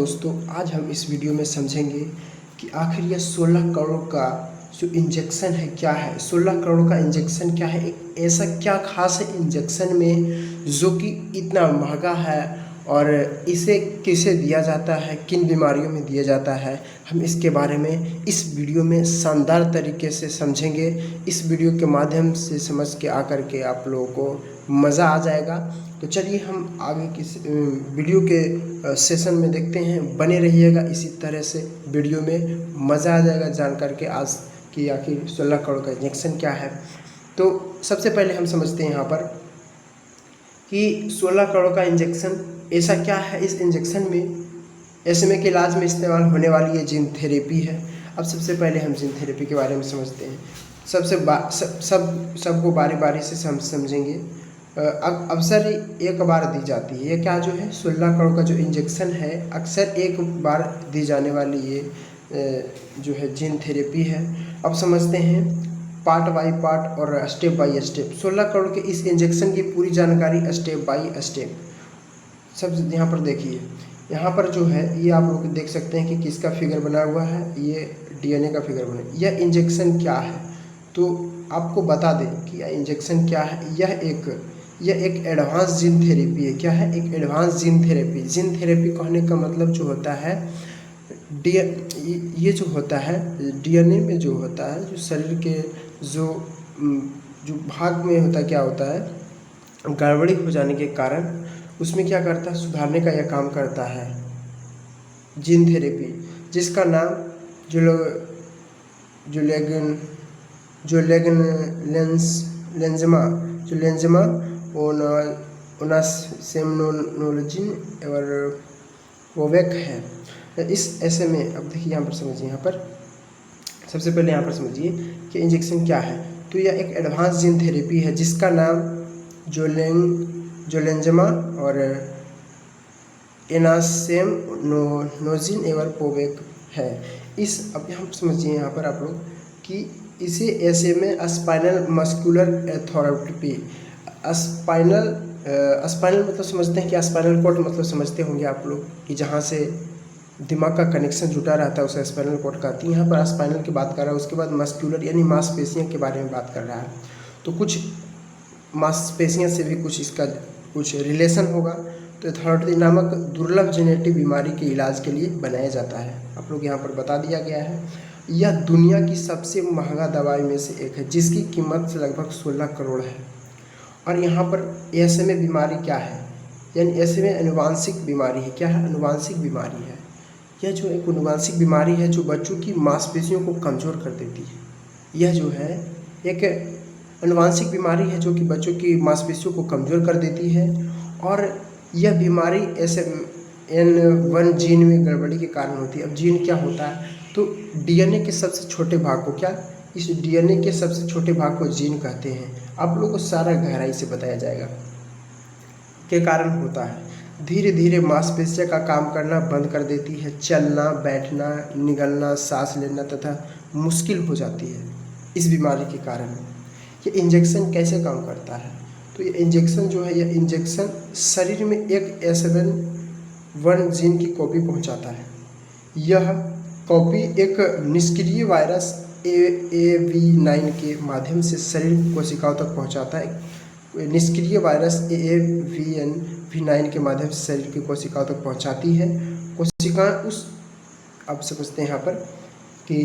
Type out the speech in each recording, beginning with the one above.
दोस्तों, आज हम इस वीडियो में समझेंगे कि आखिर यह 16 करोड़ का जो इंजेक्शन है क्या है। 16 करोड़ का इंजेक्शन क्या है, एक ऐसा क्या खास है इंजेक्शन में जो कि इतना महंगा है और इसे किसे दिया जाता है, किन बीमारियों में दिया जाता है। हम इसके बारे में इस वीडियो में शानदार तरीके से समझेंगे। इस वीडियो के माध्यम से समझ के आकर के आप लोगों को मज़ा आ जाएगा। तो चलिए हम आगे की वीडियो के सेशन में देखते हैं। बने रहिएगा इसी तरह से, वीडियो में मज़ा आ जाएगा जान करके आज कि आखिर 16 करोड़ का इंजेक्शन क्या है। तो सबसे पहले हम समझते हैं यहाँ पर कि 16 करोड़ का इंजेक्शन ऐसा क्या है। इस इंजेक्शन में SMA के इलाज में इस्तेमाल होने वाली ये जीन थेरेपी है। अब सबसे पहले हम जीन थेरेपी के बारे में समझते हैं। सबको बारी बारी से हम समझेंगे। अब अक्सर एक बार दी जाती है, ये क्या जो है 16 करोड़ का जो इंजेक्शन है, अक्सर एक बार दी जाने वाली ये जो है जीन थेरेपी है। अब समझते हैं पार्ट बाय पार्ट और स्टेप बाय स्टेप। 16 करोड़ के इस इंजेक्शन की पूरी जानकारी स्टेप बाय स्टेप सब यहाँ पर देखिए। यहाँ पर जो है ये आप लोग देख सकते हैं कि किसका फिगर बना हुआ है, ये DNA का फिगर बना। यह इंजेक्शन क्या है तो आपको बता दें कि यह इंजेक्शन क्या है। यह एक एडवांस जीन थेरेपी है। क्या है? एक advance gene therapy. Gene therapy कहने का मतलब जो होता है ये जो होता है DNA में जो होता है, जो शरीर के जो भाग में होता है, क्या होता है, गड़बड़ी हो जाने के कारण उसमें क्या करता है, सुधारने का यह काम करता है जीन थेरेपी, जिसका नाम लेंजमा ओनासेमनोलोजिन और वोवेक है। इस ऐसे में अब देखिए यहाँ पर समझिए, यहाँ पर सबसे पहले यहाँ पर समझिए कि इंजेक्शन क्या है। तो यह एक एडवांस जीन थेरेपी है जिसका नाम जोलेंजमा और एनासेमनोलोजिन एवं पोवेक है। अब यहाँ समझिए यहाँ पर आप लोग कि इसे ऐसे में स्पाइनल मस्कुलर एथोरोपी, स्पाइनल मतलब समझते हैं कि स्पाइनल कॉर्ड मतलब समझते होंगे आप लोग कि जहाँ से दिमाग का कनेक्शन जुटा रहता है उसे स्पाइनल कॉर्ड कहती है। यहाँ पर स्पाइनल की बात कर रहा है, उसके बाद मस्कुलर यानी मांसपेशियों के बारे में बात कर रहा है। तो कुछ मांसपेशियों से भी कुछ इसका कुछ रिलेशन होगा। तो एथोरोपी नामक दुर्लभ जेनेटिक बीमारी के इलाज के लिए बनाया जाता है। आप लोग यहाँ पर बता दिया गया है। यह दुनिया की सबसे महंगा दवाई में से एक है जिसकी कीमत लगभग 16 करोड़ है। और यहाँ पर SMA बीमारी क्या है, यानी SMA आनुवांशिक बीमारी है। क्या है? आनुवांशिक बीमारी है। यह जो एक आनुवांशिक बीमारी है जो बच्चों की मांसपेशियों को कमज़ोर कर देती है। यह जो है एक आनुवांशिक बीमारी है जो कि बच्चों की मांसपेशियों को कमज़ोर कर देती है। और यह बीमारी SMN1 जीन में गड़बड़ी के कारण होती है। अब जीन क्या होता है, तो DNA के सबसे छोटे भाग को, क्या इस DNA के सबसे छोटे भाग को जीन कहते हैं। आप लोगों को सारा गहराई से बताया जाएगा के कारण होता है। धीरे धीरे मांसपेशियाँ का काम करना बंद कर देती है, चलना, बैठना, निगलना, सांस लेना तथा मुश्किल हो जाती है इस बीमारी के कारण। ये इंजेक्शन कैसे काम करता है, तो ये इंजेक्शन जो है, यह इंजेक्शन शरीर में एक SMN1 जीन की कॉपी पहुंचाता है। यह कॉपी एक निष्क्रिय वायरस AAV9 के माध्यम से शरीर कोशिकाओं तक पहुंचाता है। निष्क्रिय वायरस AAV9 के माध्यम से शरीर की कोशिकाओं तक पहुंचाती है। कोशिकाएं अब समझते हैं यहाँ पर कि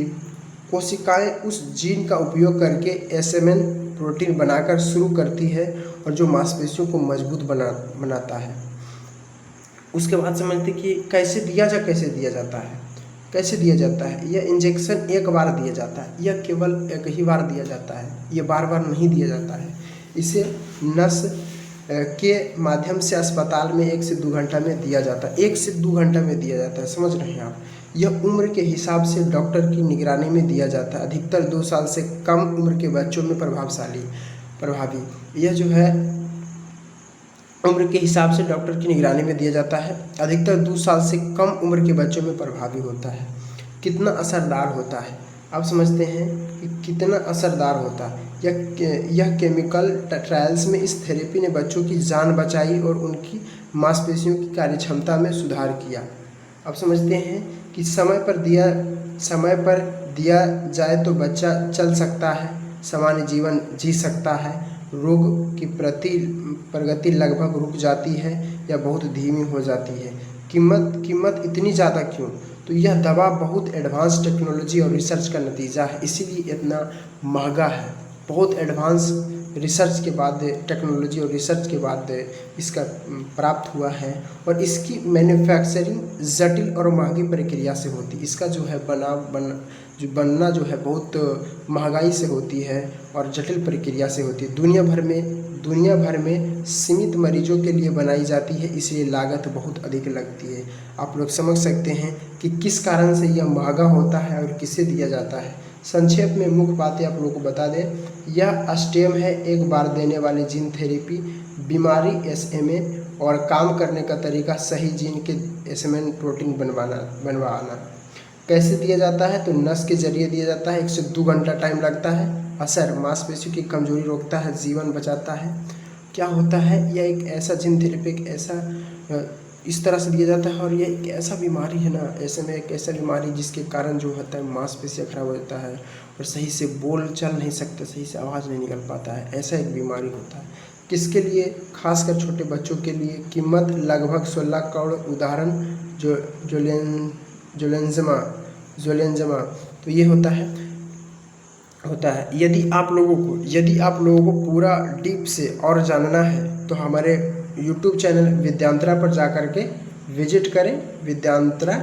कोशिकाएं उस जीन का उपयोग करके SMN प्रोटीन बनाकर शुरू करती है और जो मांसपेशियों को मजबूत बनाता है। उसके बाद समझते कि कैसे दिया जाता है। यह इंजेक्शन एक बार दिया जाता है, यह केवल एक ही बार दिया जाता है, यह बार बार नहीं दिया जाता है। इसे नस के माध्यम से अस्पताल में 1 से 2 घंटा में दिया जाता है। 1 से 2 घंटा में दिया जाता है, समझ रहे हैं आप। यह उम्र के हिसाब से डॉक्टर की निगरानी में दिया जाता है। अधिकतर 2 साल से कम उम्र के बच्चों में प्रभावी। यह जो है उम्र के हिसाब से डॉक्टर की निगरानी में दिया जाता है। अधिकतर 2 साल से कम उम्र के बच्चों में प्रभावी होता है। कितना असरदार होता है, आप समझते हैं कि कितना असरदार होता है। यह केमिकल ट्रायल्स में इस थेरेपी ने बच्चों की जान बचाई और उनकी मांसपेशियों की कार्यक्षमता में सुधार किया। अब समझते हैं कि समय पर दिया जाए तो बच्चा चल सकता है, सामान्य जीवन जी सकता है, रोग की प्रगति लगभग रुक जाती है या बहुत धीमी हो जाती है। कीमत इतनी ज़्यादा क्यों? तो यह दवा बहुत एडवांस टेक्नोलॉजी और रिसर्च का नतीजा है, इसीलिए इतना महंगा है। बहुत एडवांस रिसर्च के बाद, टेक्नोलॉजी और रिसर्च के बाद इसका प्राप्त हुआ है और इसकी मैन्युफैक्चरिंग जटिल और महंगी प्रक्रिया से होती है। इसका जो है बनना जो है बहुत महंगाई से होती है और जटिल प्रक्रिया से होती है। दुनिया भर में सीमित मरीजों के लिए बनाई जाती है, इसलिए लागत बहुत अधिक लगती है। आप लोग समझ सकते हैं कि किस कारण से यह महंगा होता है और किसे दिया जाता है। संक्षेप में मुख्य बातें आप लोगों को बता दें। यह स्टेम है, एक बार देने वाली जीन थेरेपी, बीमारी SMA और काम करने का तरीका सही जीन के एसएमएन प्रोटीन बनवाना। कैसे दिया जाता है? तो नस के जरिए दिया जाता है। 1 से 2 घंटा टाइम लगता है। असर: मांसपेशियों की कमजोरी रोकता है, जीवन बचाता है। क्या होता है? यह एक ऐसा जीन थेरेपी इस तरह से दिया जाता है और ये एक ऐसा बीमारी है ना, ऐसे में एक ऐसा बीमारी जिसके कारण जो होता है मांसपेशियाँ खराब हो जाता है और सही से बोल चल नहीं सकते, सही से आवाज़ नहीं निकल पाता है, ऐसा एक बीमारी होता है। किसके लिए? खासकर छोटे बच्चों के लिए। कीमत लगभग 16 करोड़। उदाहरण जोलेंजमा। तो ये होता है। यदि आप लोगों को पूरा डीप से और जानना है तो हमारे YouTube चैनल विद्यांतरा पर जाकर के विजिट करें। विद्यांतरा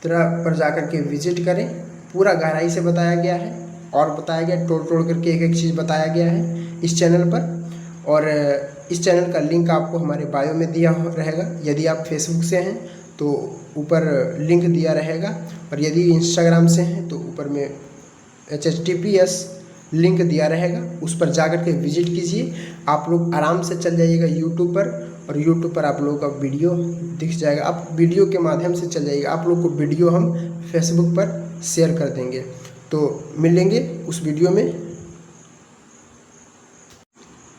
पर जाकर के विजिट करें। पूरा गहराई से बताया गया है और बताया गया, तोड़ करके एक चीज़ बताया गया है इस चैनल पर। और इस चैनल का लिंक आपको हमारे बायो में दिया रहेगा। यदि आप फेसबुक से हैं तो ऊपर लिंक दिया रहेगा और यदि इंस्टाग्राम से हैं तो ऊपर में HTTPS लिंक दिया रहेगा, उस पर जाकर के विजिट कीजिए। आप लोग आराम से चल जाइएगा यूट्यूब पर और यूट्यूब पर आप लोगों का वीडियो दिख जाएगा। आप वीडियो के माध्यम से चल जाइएगा। आप लोग को वीडियो हम फेसबुक पर शेयर कर देंगे, तो मिलेंगे उस वीडियो में।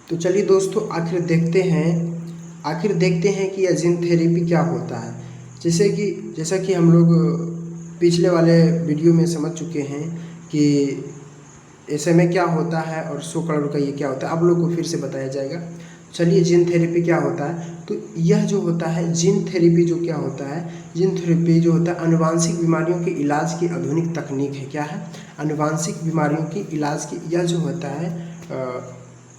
तो चलिए दोस्तों, आखिर देखते हैं कि यह जीन थेरेपी क्या होता है। जैसा कि हम लोग पिछले वाले वीडियो में समझ चुके हैं कि ऐसे में क्या होता है और 100 करोड़ का ये क्या होता है, आप लोग को फिर से बताया जाएगा। चलिए, जीन थेरेपी क्या होता है? तो यह जो होता है जीन थेरेपी, जो क्या होता है, जीन थेरेपी जो होता है आनुवांशिक बीमारियों के इलाज की आधुनिक तकनीक है। क्या है? आनुवांशिक बीमारियों की इलाज की, यह जो होता है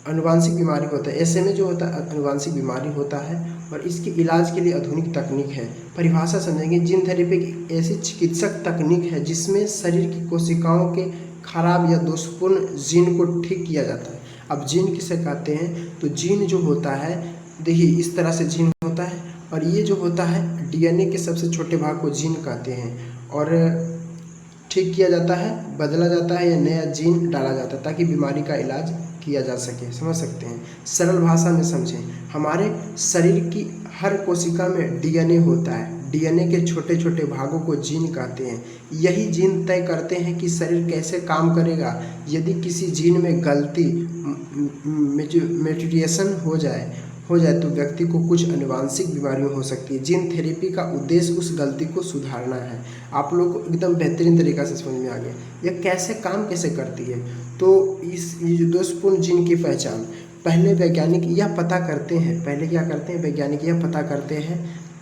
आनुवांशिक बीमारी होता है। ऐसे में जो होता है आनुवांशिक बीमारी होता है और इसके इलाज के लिए आधुनिक तकनीक है। परिभाषा समझेंगे। जीन थेरेपी एक ऐसी चिकित्सक तकनीक है जिसमें शरीर की कोशिकाओं के खराब या दोषपूर्ण जीन को ठीक किया जाता है। अब जीन किसे कहते हैं? तो जीन जो होता है, देखिए इस तरह से जीन होता है और ये जो होता है DNA के सबसे छोटे भाग को जीन कहते हैं और ठीक किया जाता है, बदला जाता है या नया जीन डाला जाता है ताकि बीमारी का इलाज किया जा सके। समझ सकते हैं? सरल भाषा में समझें। हमारे शरीर की हर कोशिका में DNA होता है। DNA के छोटे छोटे भागों को जीन कहते हैं। यही जीन तय करते हैं कि शरीर कैसे काम करेगा। यदि किसी जीन में गलती, म्यूटेशन हो जाए तो व्यक्ति को कुछ आनुवांशिक बीमारियां हो सकती है। जीन थेरेपी का उद्देश्य उस गलती को सुधारना है। आप लोग को एकदम बेहतरीन तरीक़ा से समझ में आ गया यह कैसे करती है। तो ये दोषपूर्ण जीन की पहचान, पहले वैज्ञानिक यह पता करते हैं, वैज्ञानिक यह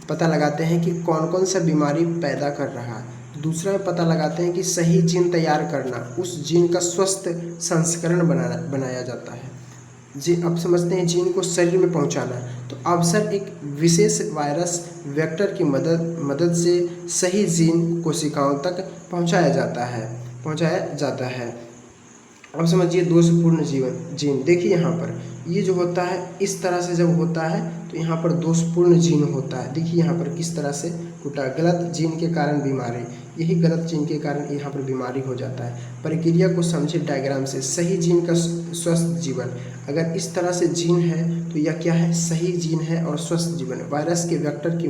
पता लगाते हैं कि कौन सा बीमारी पैदा कर रहा है। दूसरा पता लगाते हैं कि सही जीन तैयार करना, उस जीन का स्वस्थ संस्करण बनाया जाता है। जी, अब समझते हैं जीन को शरीर में पहुंचाना। तो अवसर एक विशेष वायरस वेक्टर की मदद से सही जीन कोशिकाओं तक पहुंचाया जाता है। अब समझिए दोषपूर्ण जीन। देखिए यहाँ पर ये जो होता है इस तरह से जब होता है तो यहाँ पर दोषपूर्ण जीन होता है। देखिए यहाँ पर किस तरह से टूटा, गलत जीन के कारण बीमारी, यही गलत जीन के कारण यहाँ पर बीमारी हो जाता है। प्रक्रिया को समझे डायग्राम से। सही जीन का स्वस्थ जीवन, अगर इस तरह से जीन है तो यह क्या है? सही जीन है और स्वस्थ जीवन। वायरस के वेक्टर की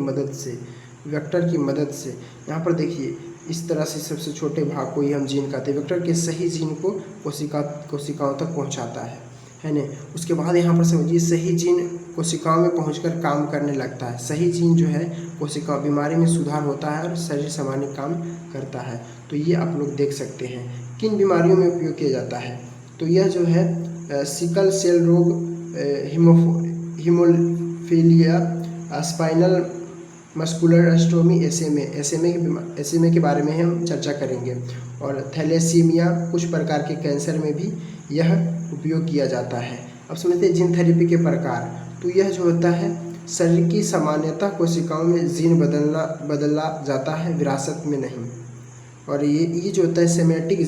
मदद से यहाँ पर देखिए इस तरह से सबसे छोटे भाग को ही हम जीन कहते हैं। वेक्टर के सही जीन को कोशिकाओं तक पहुँचाता है ना। उसके बाद यहाँ पर समझिए सही जीन कोशिकाओं में पहुंचकर काम करने लगता है। सही जीन जो है कोशिकाओं बीमारी में सुधार होता है और शरीर सामान्य काम करता है। तो ये आप लोग देख सकते हैं किन बीमारियों में उपयोग किया जाता है। तो यह जो है सिकल सेल रोग, हीमोफीलिया, स्पाइनल मस्कुलर एस्ट्रोमी, एसएमए के बारे में हम चर्चा करेंगे। और थैलेसीमिया, कुछ प्रकार के कैंसर में भी यह उपयोग किया जाता है। अब समझते हैं जीन थेरेपी के प्रकार। तो यह जो होता है शरीर की सामान्यतः कोशिकाओं में जीन बदला जाता है, विरासत में नहीं। और ये जो होता है सेमेटिक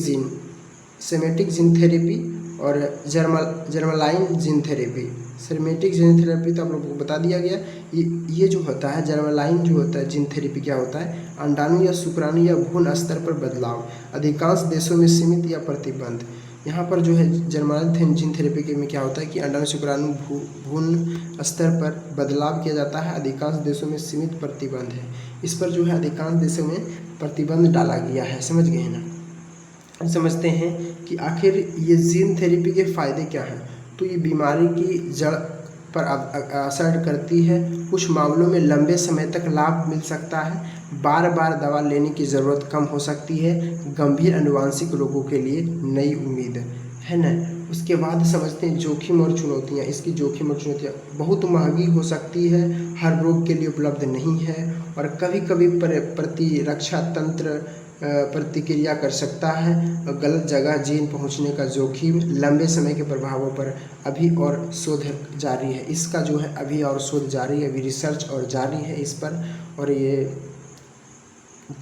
जीन थेरेपी और germline gene therapy. Somatic gene therapy तो आप लोगों को बता दिया गया। ये जो होता है जर्मलाइन जो होता है जीन थेरेपी क्या होता है, अंडाणु या शुक्राणु या भ्रूण स्तर पर बदलाव, अधिकांश देशों में सीमित या प्रतिबंध। यहाँ पर जो है जर्मलाइन जीन थेरेपी के में क्या होता है कि अंडाणु शुक्राणु भ्रूण स्तर पर बदलाव किया जाता है, अधिकांश देशों में सीमित प्रतिबंध है। इस पर जो है अधिकांश देशों में प्रतिबंध डाला गया है, समझ गए ना। समझते हैं कि आखिर ये जीन थेरेपी के फ़ायदे क्या हैं। तो ये बीमारी की जड़ पर असर करती है, कुछ मामलों में लंबे समय तक लाभ मिल सकता है, बार बार दवा लेने की ज़रूरत कम हो सकती है, गंभीर अनुवांशिक रोगों के लिए नई उम्मीद है ना। उसके बाद समझते हैं जोखिम और चुनौतियाँ। इसकी जोखिम और चुनौतियाँ बहुत महंगी हो सकती है, हर रोग के लिए उपलब्ध नहीं है और कभी कभी प्रतिरक्षा तंत्र प्रतिक्रिया कर सकता है। गलत जगह जीन पहुंचने का जोखिम, लंबे समय के प्रभावों पर अभी और शोध जारी है। इसका जो है अभी और शोध जारी है, अभी रिसर्च और जारी है इस पर, और ये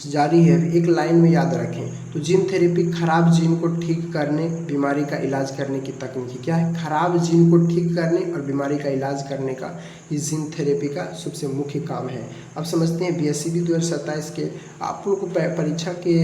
जारी है। एक लाइन में याद रखें। तो जीन थेरेपी खराब जीन को ठीक करने, बीमारी का इलाज करने की तकनीक क्या है। खराब जीन को ठीक करने और बीमारी का इलाज करने का ये जीन थेरेपी का सबसे मुख्य काम है। अब समझते हैं BSCB 2027 के आप लोग को परीक्षा के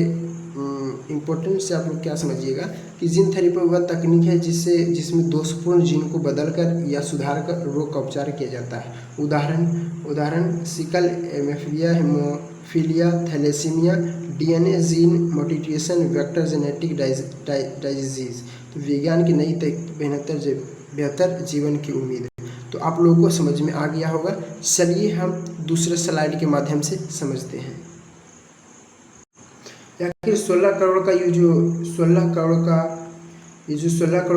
इम्पोर्टेंस से आप लोग क्या समझिएगा कि जीन थेरेपी वह तकनीक है जिसमें दोषपूर्ण जीन को बदलकर या सुधार कर रोग का उपचार किया जाता है। उदाहरण sickle, hemophilia, thalassemia, DNA gene modification, vector genetic disease. तो विज्ञान की नई बेहतर जीवन की उम्मीद। तो आप लोगों को समझ में आ गया होगा। चलिए हम दूसरे स्लाइड के माध्यम से समझते हैं। आखिर 16 करोड़ का ये जो 16 करोड़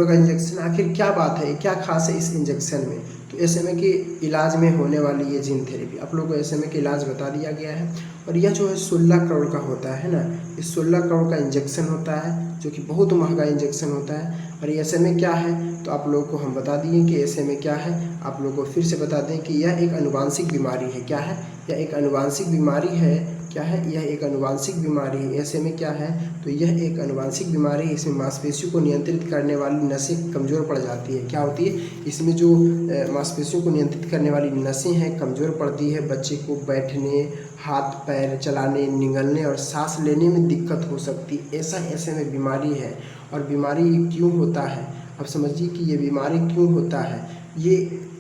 का इंजेक्शन, आखिर क्या बात है, क्या खास है इस इंजेक्शन में। तो SMA के इलाज में होने वाली ये जीन थेरेपी आप लोगों को SMA के इलाज बता दिया गया है। और यह जो है 16 करोड़ का होता है ना, इस 16 करोड़ का इंजेक्शन होता है जो कि बहुत महंगा इंजेक्शन होता है। और ये SMA क्या है तो आप लोगों को हम बता दिए कि SMA क्या है। आप लोगों को फिर से बता दें कि यह एक अनुवांशिक बीमारी है। क्या है, यह एक अनुवांशिक बीमारी है। क्या है, यह एक अनुवांशिक बीमारी है। SMA क्या है तो यह एक अनुवांशिक बीमारी है। इसमें मांसपेशियों को नियंत्रित करने वाली नसें कमज़ोर पड़ जाती है। क्या होती है, इसमें जो मांसपेशियों को नियंत्रित करने वाली नसें हैं कमज़ोर पड़ती है। बच्चे को बैठने, हाथ पैर चलाने, निगलने और सांस लेने में दिक्कत हो सकती है। ऐसा SMA बीमारी है। और बीमारी क्यों होता है, अब समझिए कि ये बीमारी क्यों होता है। ये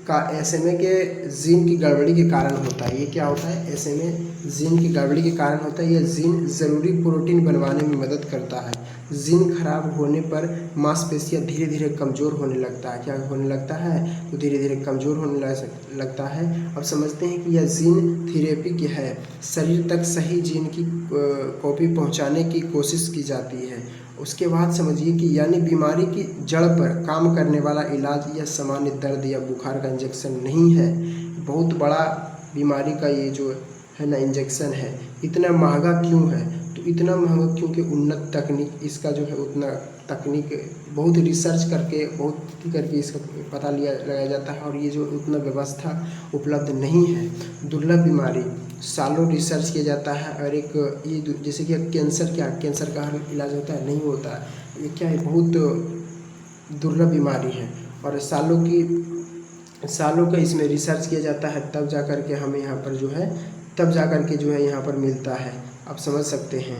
का SMA के जीन की गड़बड़ी के कारण होता है। ये क्या होता है, SMA जीन की गड़बड़ी के कारण होता है। यह जीन ज़रूरी प्रोटीन बनवाने में मदद करता है। जीन खराब होने पर मांसपेशियाँ धीरे धीरे कमज़ोर होने लगता है। क्या होने लगता है, तो धीरे धीरे कमज़ोर होने लगता है। अब समझते हैं कि यह जीन थेरेपी क्या है। शरीर तक सही जीन की कॉपी पहुंचाने की कोशिश की जाती है। उसके बाद समझिए कि यानी बीमारी की जड़ पर काम करने वाला इलाज या सामान्य दर्द या बुखार का इंजेक्शन नहीं है। बहुत बड़ा बीमारी का ये जो है ना इंजेक्शन है। इतना महंगा क्यों है, तो इतना महंगा क्योंकि उन्नत तकनीक इसका जो है उतना तकनीक बहुत रिसर्च करके इसका पता लगाया जाता है। और ये जो उतना व्यवस्था उपलब्ध नहीं है। दुर्लभ बीमारी, सालों रिसर्च किया जाता है। और एक ये जैसे कि कैंसर का हर इलाज होता है, नहीं होता है। ये क्या है, बहुत दुर्लभ बीमारी है। और सालों का इसमें रिसर्च किया जाता है, तब जा कर के हमें यहाँ पर जो है यहाँ पर मिलता है। आप समझ सकते हैं,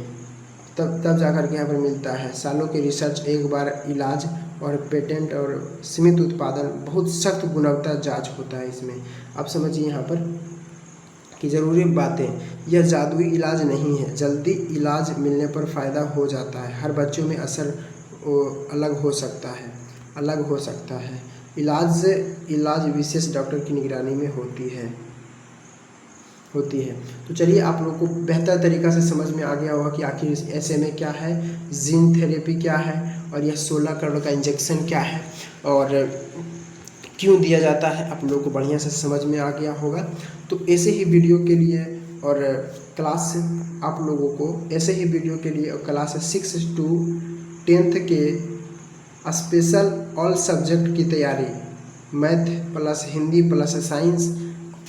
तब जा कर के यहाँ पर मिलता है। सालों के रिसर्च, एक बार इलाज और पेटेंट और सीमित उत्पादन, बहुत सख्त गुणवत्ता जांच होता है इसमें। आप समझिए यहाँ पर कि ज़रूरी बातें, यह जादुई इलाज नहीं है। जल्दी इलाज मिलने पर फ़ायदा हो जाता है। हर बच्चों में असर अलग हो सकता है। इलाज विशेष डॉक्टर की निगरानी में होती है। तो चलिए आप लोगों को बेहतर तरीक़ा से समझ में आ गया होगा कि आखिर SMA क्या है, जीन थेरेपी क्या है, और यह 16 करोड़ का इंजेक्शन क्या है और क्यों दिया जाता है, आप लोगों को बढ़िया से समझ में आ गया होगा। तो ऐसे ही वीडियो के लिए और क्लास आप लोगों को ऐसे ही वीडियो के लिए और क्लास 6 to 10th के स्पेशल ऑल सब्जेक्ट की तैयारी, math plus Hindi plus science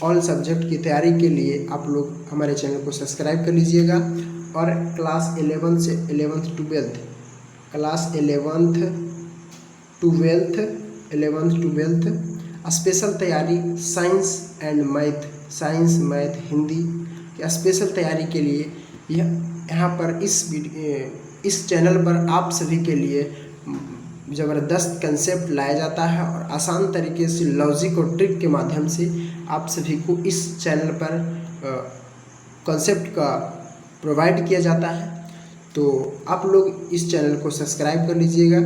all subject की तैयारी के लिए आप लोग हमारे चैनल को सब्सक्राइब कर लीजिएगा। और क्लास 11 से 11th 12th class 11th 12th special तैयारी science and math, science math Hindi की स्पेशल तैयारी के लिए यहाँ पर इस चैनल पर आप सभी के लिए ज़बरदस्त कंसेप्ट लाया जाता है और आसान तरीके से लॉजिक और ट्रिक के माध्यम से आप सभी को इस चैनल पर कंसेप्ट का प्रोवाइड किया जाता है। तो आप लोग इस चैनल को सब्सक्राइब कर लीजिएगा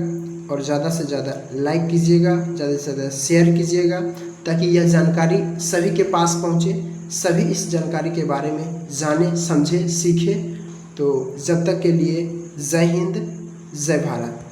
और ज़्यादा से ज़्यादा लाइक कीजिएगा, ज़्यादा से ज़्यादा शेयर कीजिएगा, ताकि यह जानकारी सभी के पास पहुँचे, सभी इस जानकारी के बारे में जाने, समझे, सीखें। तो जब तक के लिए जय हिंद, जय भारत।